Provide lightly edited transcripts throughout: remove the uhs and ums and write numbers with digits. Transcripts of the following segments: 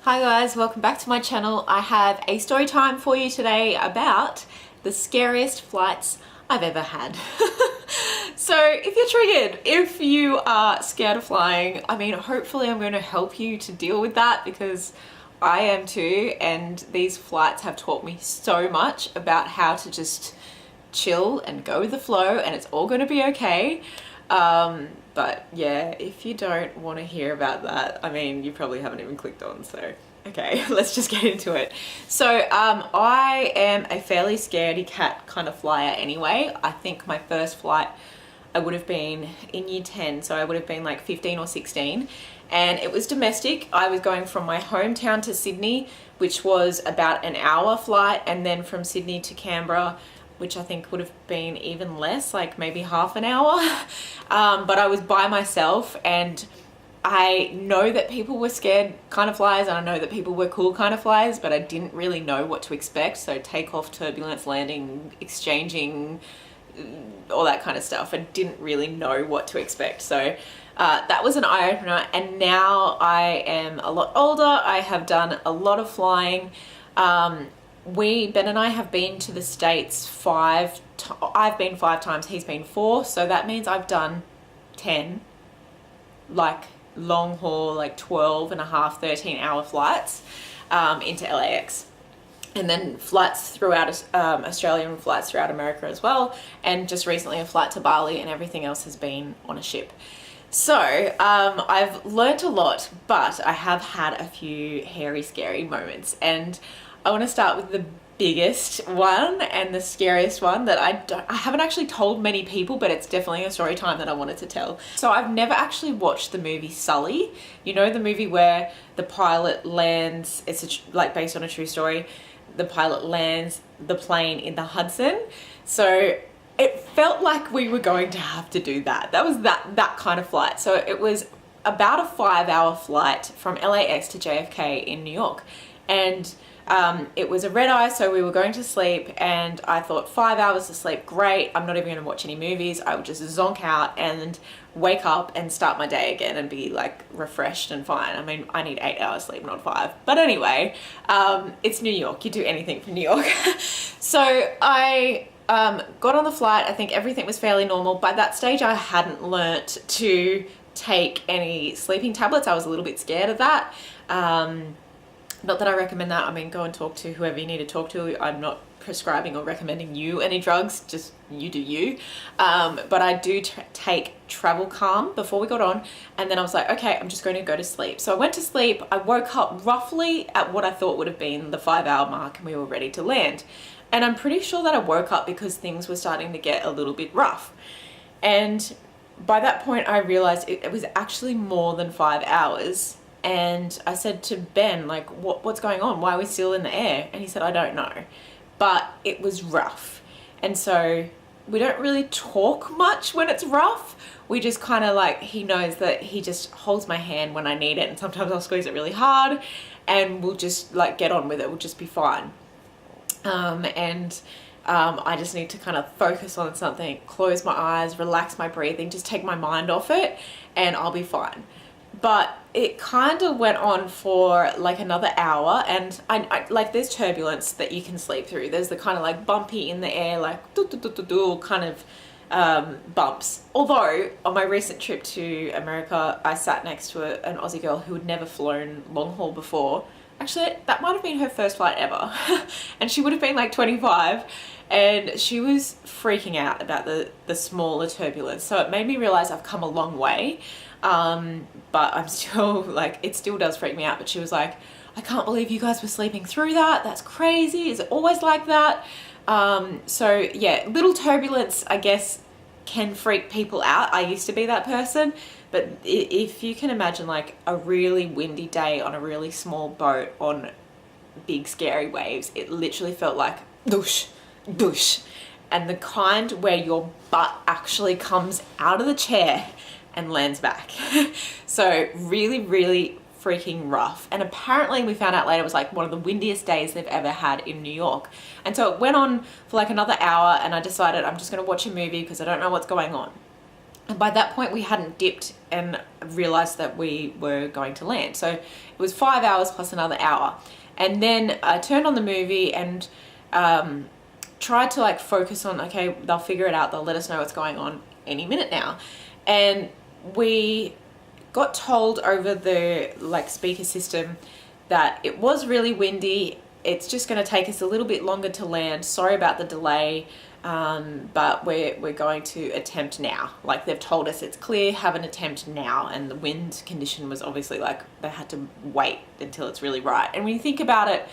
Hi guys, welcome back to my channel. I have a story time for you today about the scariest flights I've ever had. So if you're triggered, if you are scared of flying, I mean, hopefully I'm going to help you to deal with that because I am too, and these flights have taught me so much about how to just chill and go with the flow, and it's all going to be okay. But yeah, if you don't want to hear about that, I mean, you probably haven't even clicked on, so okay, let's just get into it. So I am a fairly scaredy cat kind of flyer anyway. I think my first flight I would have been in year 10, so I would have been like 15 or 16, and it was domestic. I was going from my hometown to Sydney, which was about an hour flight, and then from Sydney to Canberra, which I think would have been even less, like maybe half an hour. But I was by myself, and I know that people were scared kind of flyers, and I know that people were cool kind of flyers, but I didn't really know what to expect. So takeoff, turbulence, landing, exchanging, all that kind of stuff. I didn't really know what to expect. So that was an eye-opener, and now I am a lot older. I have done a lot of flying. Ben and I have been to the States I've been 5 times, he's been 4, so that means I've done 10, like long haul, like 12 and a half, 13-hour flights into LAX. And then flights throughout Australia and flights throughout America as well. And just recently a flight to Bali, and everything else has been on a ship. So I've learnt a lot, but I have had a few hairy, scary moments. And I want to start with the biggest one and the scariest one that I haven't actually told many people, but it's definitely a story time that I wanted to tell. So I've never actually watched the movie Sully. You know, the movie where the pilot lands, it's like based on a true story. The pilot lands the plane in the Hudson. So it felt like we were going to have to do that. That was that kind of flight. So it was about a 5-hour flight from LAX to JFK in New York. And it was a red eye, so we were going to sleep, and I thought 5 hours of sleep, great. I'm not even going to watch any movies. I would just zonk out and wake up and start my day again and be like refreshed and fine. I mean, I need 8 hours sleep, not 5. But anyway, it's New York. You do anything for New York. So I got on the flight. I think everything was fairly normal. By that stage, I hadn't learnt to take any sleeping tablets. I was a little bit scared of that. Not that I recommend that. I mean, go and talk to whoever you need to talk to. I'm not prescribing or recommending you any drugs, just you do you. But I do take Travel Calm before we got on, and then I was like, okay, I'm just going to go to sleep. So I went to sleep. I woke up roughly at what I thought would have been the 5-hour mark, and we were ready to land. And I'm pretty sure that I woke up because things were starting to get a little bit rough. And by that point, I realized it was actually more than 5 hours. And I said to Ben, like, what's going on? Why are we still in the air? And he said, I don't know. But it was rough. And so we don't really talk much when it's rough. We just kind of like, he knows that he just holds my hand when I need it. And sometimes I'll squeeze it really hard, and we'll just like get on with it. We'll just be fine. I just need to kind of focus on something, close my eyes, relax my breathing, just take my mind off it, and I'll be fine. But it kind of went on for like another hour, and I like, there's turbulence that you can sleep through. There's the kind of like bumpy in the air, like do, do, do, do, do, kind of bumps. Although on my recent trip to America, I sat next to an Aussie girl who had never flown long haul before. Actually, that might have been her first flight ever. And she would have been like 25, and she was freaking out about the smaller turbulence. So it made me realize I've come a long way. But I'm still like, it still does freak me out. But she was like, I can't believe you guys were sleeping through that. That's crazy. Is it always like that? So yeah, little turbulence, I guess, can freak people out. I used to be that person. But if you can imagine like a really windy day on a really small boat on big scary waves, it literally felt like doosh, doosh. And the kind where your butt actually comes out of the chair and lands back. So really, really freaking rough. And apparently we found out later it was like one of the windiest days they've ever had in New York. And so it went on for like another hour, and I decided I'm just going to watch a movie because I don't know what's going on. And by that point we hadn't dipped and realized that we were going to land. So it was 5 hours plus another hour. And then I turned on the movie and tried to like focus on, okay, they'll figure it out. They'll let us know what's going on any minute now. And we got told over the like speaker system that it was really windy. It's just going to take us a little bit longer to land. Sorry about the delay, but we're going to attempt now. Like they've told us it's clear, have an attempt now. And the wind condition was obviously like they had to wait until it's really right. And when you think about it,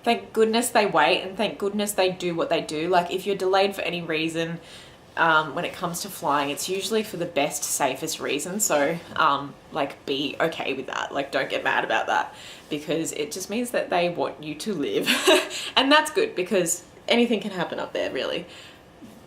thank goodness they wait and thank goodness they do what they do. Like if you're delayed for any reason, when it comes to flying, it's usually for the best, safest reason. So like be okay with that. Like don't get mad about that, because it just means that they want you to live. And that's good, because anything can happen up there really,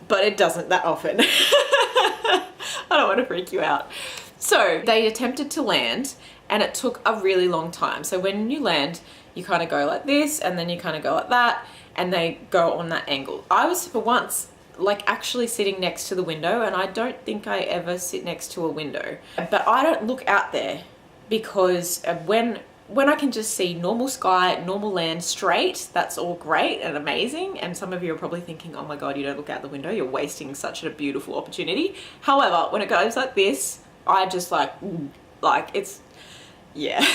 but it doesn't that often. I don't want to freak you out. So they attempted to land and it took a really long time. So when you land, you kind of go like this and then you kind of go like that, and they go on that angle. I was for once like actually sitting next to the window, and I don't think I ever sit next to a window, but I don't look out there, because when I can just see normal sky, normal land straight, that's all great and amazing. And some of you are probably thinking, oh my God, you don't look out the window, you're wasting such a beautiful opportunity. However, when it goes like this, I just like it's, yeah,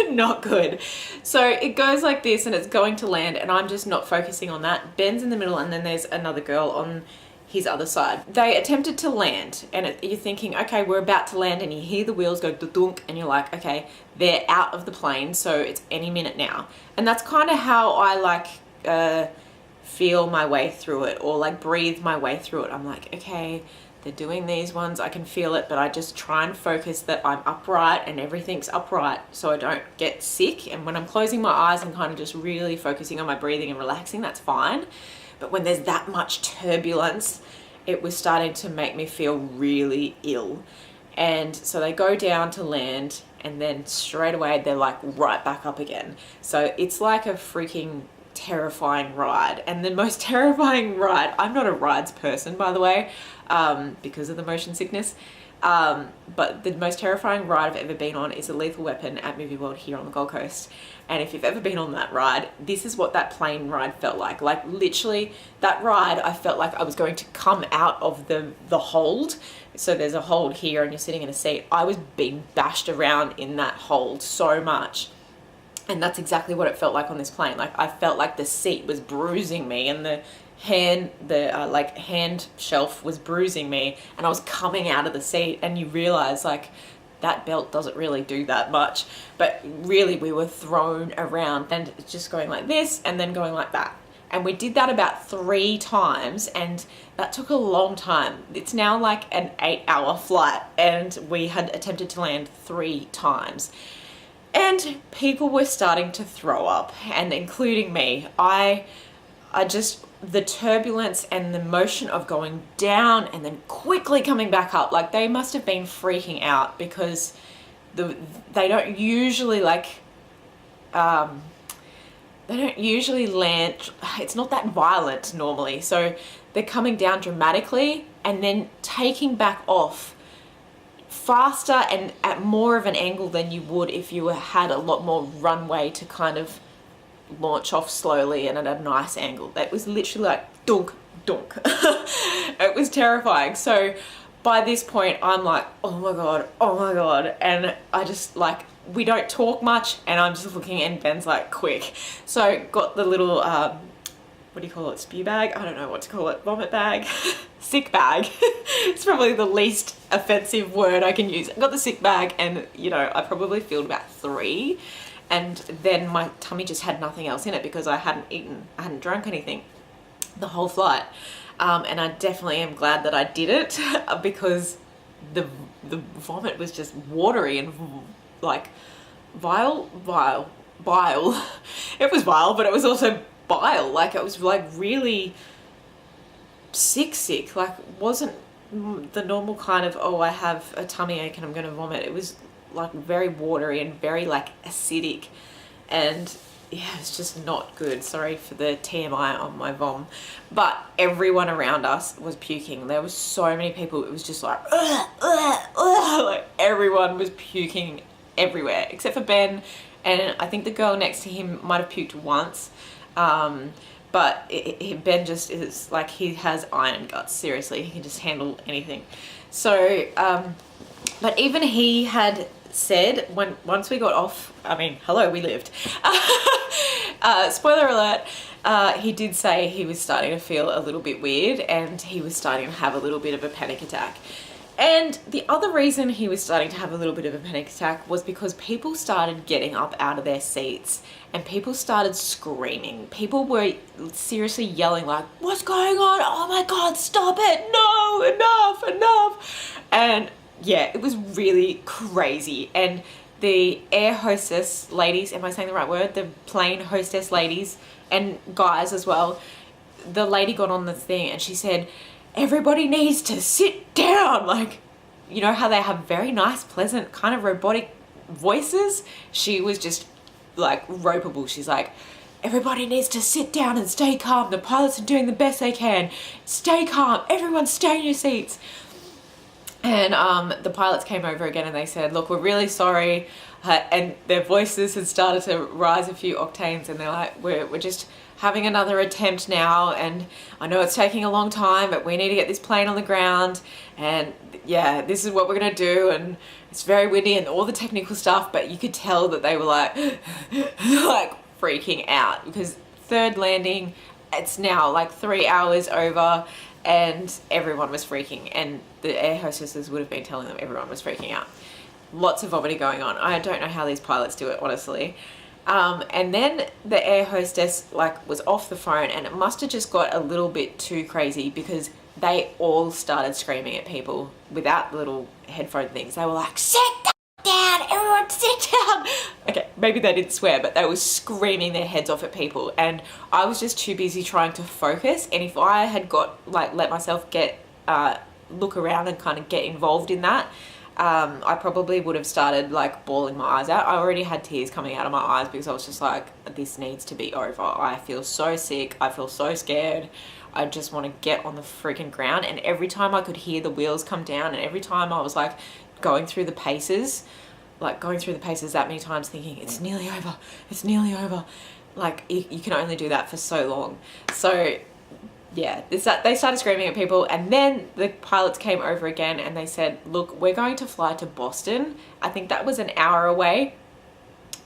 not good. So it goes like this and it's going to land, and I'm just not focusing on that. Ben's in the middle and then there's another girl on his other side. They attempted to land, and you're thinking, okay, we're about to land, and you hear the wheels go dunk, and you're like, okay, they're out of the plane, so it's any minute now. And that's kind of how I like feel my way through it, or like breathe my way through it. I'm like, okay, they're doing these ones, I can feel it, but I just try and focus that I'm upright and everything's upright so I don't get sick. And when I'm closing my eyes, I'm kind of just really focusing on my breathing and relaxing, that's fine. But when there's that much turbulence, it was starting to make me feel really ill. And so they go down to land, and then straight away they're like right back up again. So it's like a freaking terrifying ride. And the most terrifying ride, I'm not a rides person, by the way, because of the motion sickness, but the most terrifying ride I've ever been on is a Lethal Weapon at Movie World here on the Gold Coast. And if you've ever been on that ride, this is what that plane ride felt like. Like literally that ride, I felt like I was going to come out of the hold. So there's a hold here and you're sitting in a seat. I was being bashed around in that hold so much. And that's exactly what it felt like on this plane. Like I felt like the seat was bruising me, and the hand shelf was bruising me, and I was coming out of the seat, and you realize like that belt doesn't really do that much, but really we were thrown around and just going like this and then going like that. And we did that about 3 times, and that took a long time. It's now like an 8-hour flight, and we had attempted to land 3 times. And people were starting to throw up, and including me. I just, the turbulence and the motion of going down and then quickly coming back up, like they must have been freaking out, because they don't usually like, they don't usually land, it's not that violent normally. So they're coming down dramatically and then taking back off faster and at more of an angle than you would if you had a lot more runway to kind of launch off slowly and at a nice angle. That was literally like dunk, dunk. It was terrifying. So by this point I'm like, oh my God. And I just like, we don't talk much, and I'm just looking, and Ben's like, quick. So got the little, what do you call it? Spew bag? I don't know what to call it. Vomit bag? Sick bag. It's probably the least offensive word I can use. I got the sick bag, and you know, I probably filled about 3, and then my tummy just had nothing else in it because I hadn't eaten, I hadn't drunk anything the whole flight. And I definitely am glad that I did it, because the vomit was just watery and like bile. It was bile, but it was also bile. Like it was like really sick. Like wasn't the normal kind of, oh, I have a tummy ache and I'm gonna vomit. It was like very watery and very like acidic, and yeah, it's just not good. Sorry for the TMI on my vom. But everyone around us was puking. There was so many people. It was just like, ugh, ugh, ugh. Like everyone was puking everywhere except for Ben. And I think the girl next to him might have puked once. But Ben just is like, he has iron guts. Seriously, he can just handle anything. So, but even he had said once we got off, I mean, hello, we lived. Spoiler alert, he did say he was starting to feel a little bit weird and he was starting to have a little bit of a panic attack. And the other reason he was starting to have a little bit of a panic attack was because people started getting up out of their seats and people started screaming. People were seriously yelling like, what's going on? Oh my God, stop it. No, enough. And yeah, it was really crazy. And the air hostess ladies, am I saying the right word? The plane hostess ladies and guys as well. The lady got on the thing and she said, everybody needs to sit down. Like, you know how they have very nice, pleasant, kind of robotic voices? She was just like ropeable. She's like, everybody needs to sit down and stay calm. The pilots are doing the best they can. Stay calm. Everyone stay in your seats. And the pilots came over again and they said, look, we're really sorry. And their voices had started to rise a few octanes and they're like, we're just having another attempt now, and I know it's taking a long time, but we need to get this plane on the ground, and yeah, this is what we're gonna do, and it's very windy and all the technical stuff, but you could tell that they were like, like freaking out, because third landing, it's now like 3 hours over, and everyone was freaking, and the air hostesses would have been telling them everyone was freaking out. Lots of vomiting going on. I don't know how these pilots do it, honestly. And then the air hostess like was off the phone, and it must have just got a little bit too crazy because they all started screaming at people without little headphone things. They were like, sit down, everyone sit down. Okay, maybe they didn't swear, but they were screaming their heads off at people, and I was just too busy trying to focus. And if I had got like let myself get look around and kind of get involved in that, I probably would have started like bawling my eyes out. I already had tears coming out of my eyes because I was just like, this needs to be over. I feel so sick. I feel so scared. I just want to get on the freaking ground. And every time I could hear the wheels come down, and every time I was like going through the paces that many times thinking, it's nearly over. It's nearly over. Like you can only do that for so long. So yeah, they started screaming at people, and then the pilots came over again and they said, look, we're going to fly to Boston. I think that was an hour away.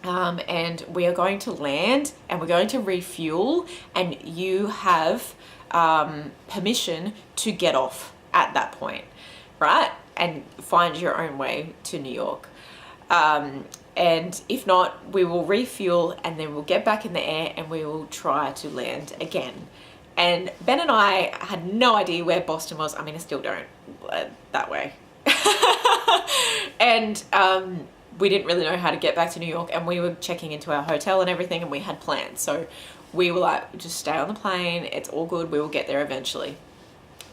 And we are going to land and we're going to refuel, and you have permission to get off at that point, right? And find your own way to New York. And if not, we will refuel and then we'll get back in the air and we will try to land again. And Ben and I had no idea where Boston was. I mean, I still don't, that way. And we didn't really know how to get back to New York, and we were checking into our hotel and everything, and we had plans. So we were like, just stay on the plane. It's all good. We will get there eventually.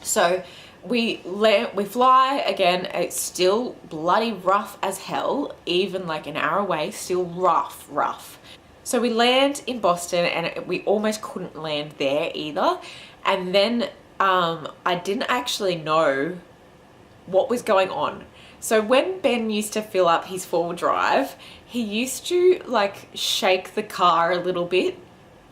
So we fly again. It's still bloody rough as hell, even like an hour away, still rough. So we land in Boston, and we almost couldn't land there either. And then I didn't actually know what was going on. So when Ben used to fill up his 4-wheel drive, he used to like shake the car a little bit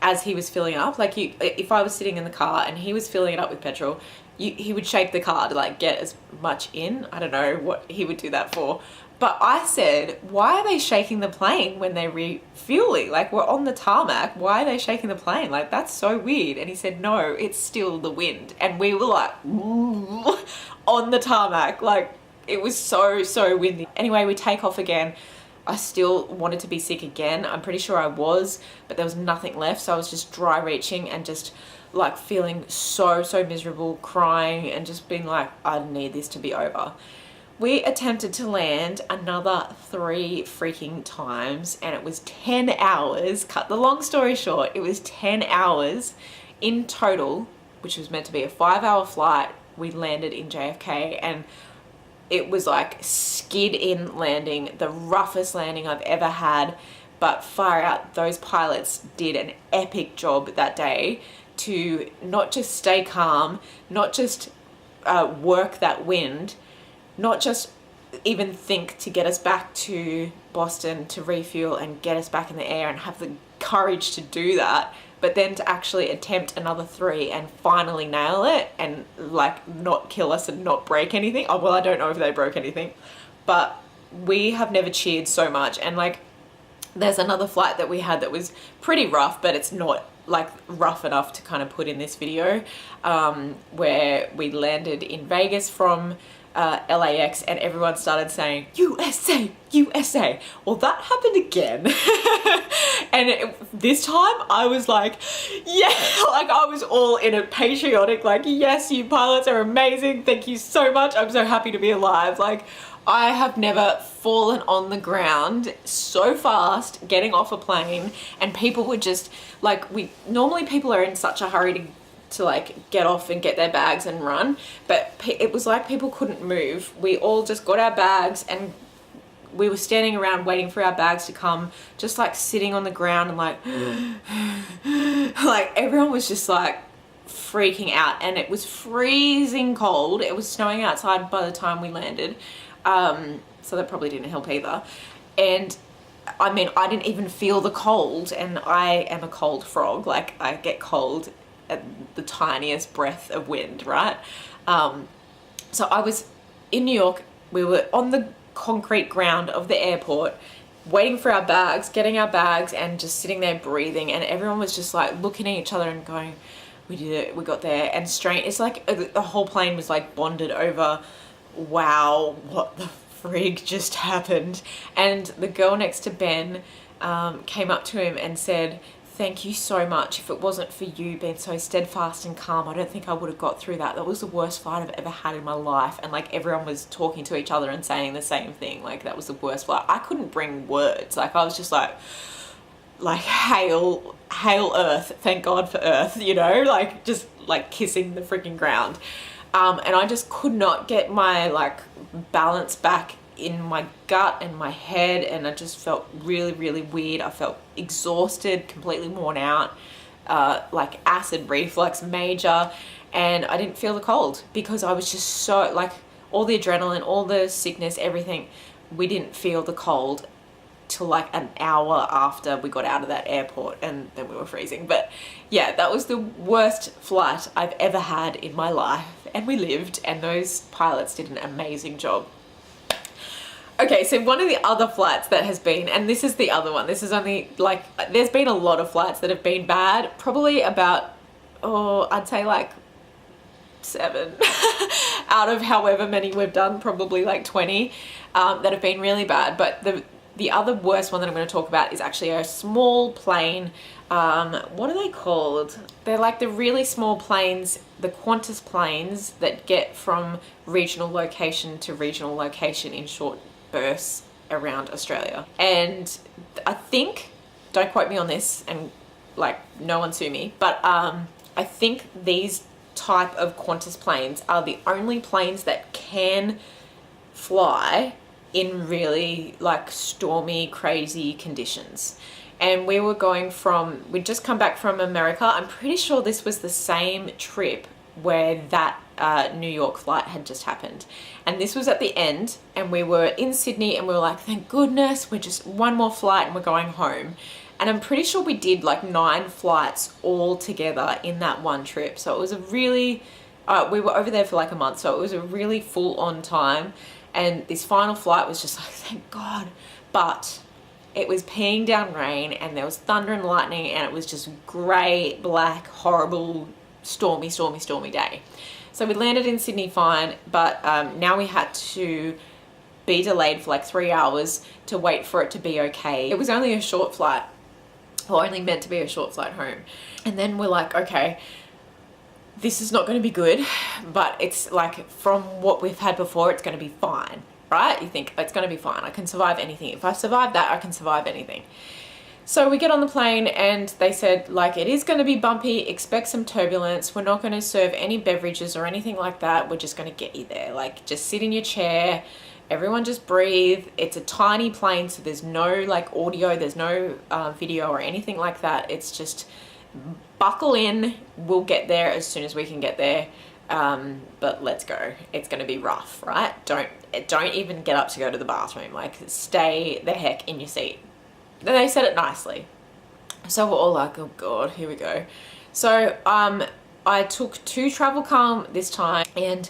as he was filling up. Like if I was sitting in the car and he was filling it up with petrol, he would shake the car to like get as much in. I don't know what he would do that for. But I said, why are they shaking the plane when they're refueling? Like, we're on the tarmac. Why are they shaking the plane? Like, that's so weird. And he said, no, it's still the wind. And we were like, on the tarmac. Like, it was so windy. Anyway, we take off again. I still wanted to be sick again. I'm pretty sure I was, but there was nothing left. So I was just dry reaching and just like feeling so miserable, crying and just being like, I need this to be over. We attempted to land another 3 freaking times, and it was 10 hours. Cut the long story short, it was 10 hours in total, which was meant to be a 5-hour flight. We landed in JFK, and it was like skid in landing, the roughest landing I've ever had. but far out, those pilots did an epic job that day to not just stay calm, not just work that wind, not just even think to get us back to Boston to refuel and get us back in the air and have the courage to do that, but then to actually attempt another 3 and finally nail it and like not kill us and not break anything. Oh, well, I don't know if they broke anything, but we have never cheered so much. And like, there's another flight that we had that was pretty rough, but it's not like rough enough to kind of put in this video, where we landed in Vegas from LAX and everyone started saying USA, USA. Well, that happened again. And this time I was like, yeah, like I was all in it, patriotic, like, yes, you pilots are amazing, thank you so much, I'm so happy to be alive. Like, I have never fallen on the ground so fast getting off a plane, and people were just like, normally people are in such a hurry to like get off and get their bags and run, but it was like people couldn't move. We all just got our bags and we were standing around waiting for our bags to come, just like sitting on the ground and like like everyone was just like freaking out, and it was freezing cold. It was snowing outside by the time we landed, so that probably didn't help either. And I mean, I didn't even feel the cold, and I am a cold frog. Like, I get cold at the tiniest breath of wind, right? So I was in New York, we were on the concrete ground of the airport, waiting for our bags, getting our bags, and just sitting there breathing, and everyone was just like looking at each other and going, we did it, we got there. And it's like the whole plane was like bonded over, wow, what the frig just happened. And the girl next to Ben came up to him and said, thank you so much. If it wasn't for you being so steadfast and calm, I don't think I would have got through that. That was the worst flight I've ever had in my life. And like, everyone was talking to each other and saying the same thing. Like, that was the worst flight. I couldn't bring words. Like, I was just like hail Earth. Thank God for Earth, you know, like just like kissing the freaking ground. And I just could not get my like balance back in my gut and my head, and I just felt really, really weird. I felt exhausted, completely worn out, like acid reflux major, and I didn't feel the cold because I was just so like, all the adrenaline, all the sickness, everything, we didn't feel the cold till like an hour after we got out of that airport, and then we were freezing. But yeah, that was the worst flight I've ever had in my life, and we lived, and those pilots did an amazing job. Okay, so one of the other flights that has been, and this is the other one, this is only like, there's been a lot of flights that have been bad, probably about, I'd say like 7 out of however many we've done, probably like 20 that have been really bad. But the other worst one that I'm going to talk about is actually a small plane. What are they called? They're like the really small planes, the Qantas planes that get from regional location to regional location in short bursts around Australia. And I think, don't quote me on this and like no one sue me, but I think these type of Qantas planes are the only planes that can fly in really like stormy, crazy conditions. And we were going from, we'd just come back from America. I'm pretty sure this was the same trip where that New York flight had just happened. And this was at the end, and we were in Sydney, and we were like, thank goodness, we're just one more flight and we're going home. And I'm pretty sure we did like 9 flights all together in that one trip. So it was a really, we were over there for like a month, so it was a really full on time. And this final flight was just like, thank God. But it was peeing down rain, and there was thunder and lightning, and it was just grey, black, horrible, stormy day. So we landed in Sydney fine, but now we had to be delayed for like 3 hours to wait for it to be okay. It was only a short flight, or only meant to be a short flight home. And then we're like, okay, this is not going to be good, but it's like, from what we've had before, it's going to be fine, right? You think it's going to be fine. I can survive anything. If I survive that, I can survive anything. So we get on the plane, and they said, like, it is going to be bumpy, expect some turbulence. We're not going to serve any beverages or anything like that. We're just going to get you there. Like, just sit in your chair, everyone just breathe. It's a tiny plane, so there's no like audio, there's no video or anything like that. It's just buckle in, we'll get there as soon as we can get there. But let's go. It's going to be rough, right? Don't even get up to go to the bathroom. Like, stay the heck in your seat. They said it nicely. So we're all like, oh God, here we go. So I took 2 Travel Calm this time, and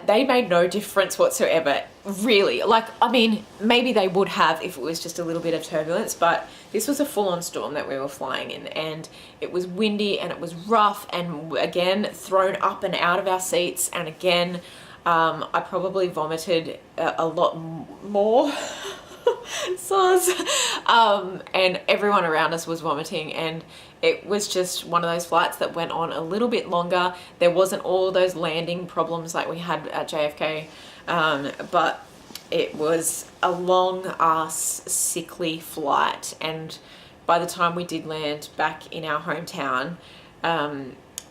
they made no difference whatsoever, really. Like, I mean, maybe they would have if it was just a little bit of turbulence, but this was a full-on storm that we were flying in, and it was windy and it was rough, and again, thrown up and out of our seats, and again, I probably vomited a lot more. Sauce. And everyone around us was vomiting, and it was just one of those flights that went on a little bit longer. There wasn't all those landing problems like we had at JFK, but it was a long ass sickly flight, and by the time we did land back in our hometown,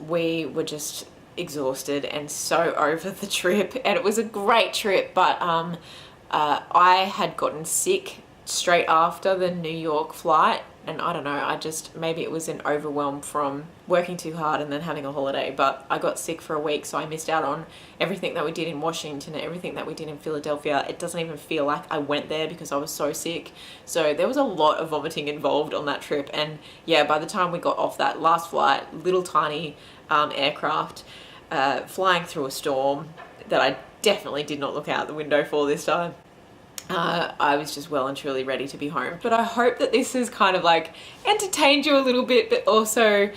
we were just exhausted and so over the trip. And it was a great trip, but I had gotten sick straight after the New York flight, and I don't know, maybe it was an overwhelm from working too hard and then having a holiday, but I got sick for a week, so I missed out on everything that we did in Washington and everything that we did in Philadelphia. It doesn't even feel like I went there because I was so sick. So there was a lot of vomiting involved on that trip, and yeah, by the time we got off that last flight, little tiny aircraft, flying through a storm that I definitely did not look out the window for this time, I was just well and truly ready to be home. But I hope that this has kind of like entertained you a little bit, but also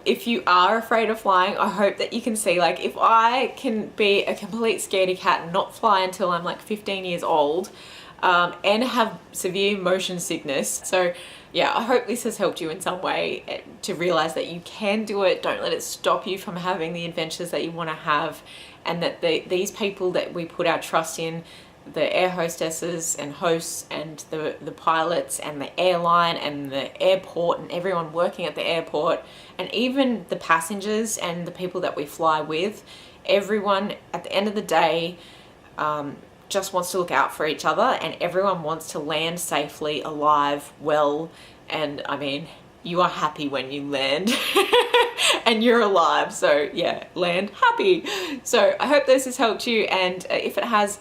if you are afraid of flying, I hope that you can see, like, if I can be a complete scaredy cat and not fly until I'm like 15 years old, and have severe motion sickness. So yeah, I hope this has helped you in some way to realize that you can do it. Don't let it stop you from having the adventures that you want to have, and that these people that we put our trust in, the air hostesses and hosts and the pilots and the airline and the airport and everyone working at the airport, and even the passengers and the people that we fly with, everyone at the end of the day just wants to look out for each other, and everyone wants to land safely, alive, well. And I mean, you are happy when you land and you're alive. So yeah, land happy. So I hope this has helped you, and if it has,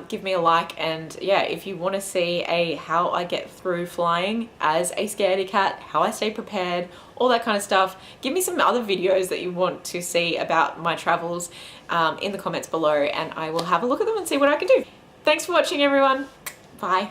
give me a like. And yeah, if you want to see how I get through flying as a scaredy cat, how I stay prepared, all that kind of stuff, give me some other videos that you want to see about my travels in the comments below, and I will have a look at them and see what I can do. Thanks for watching, everyone. Bye.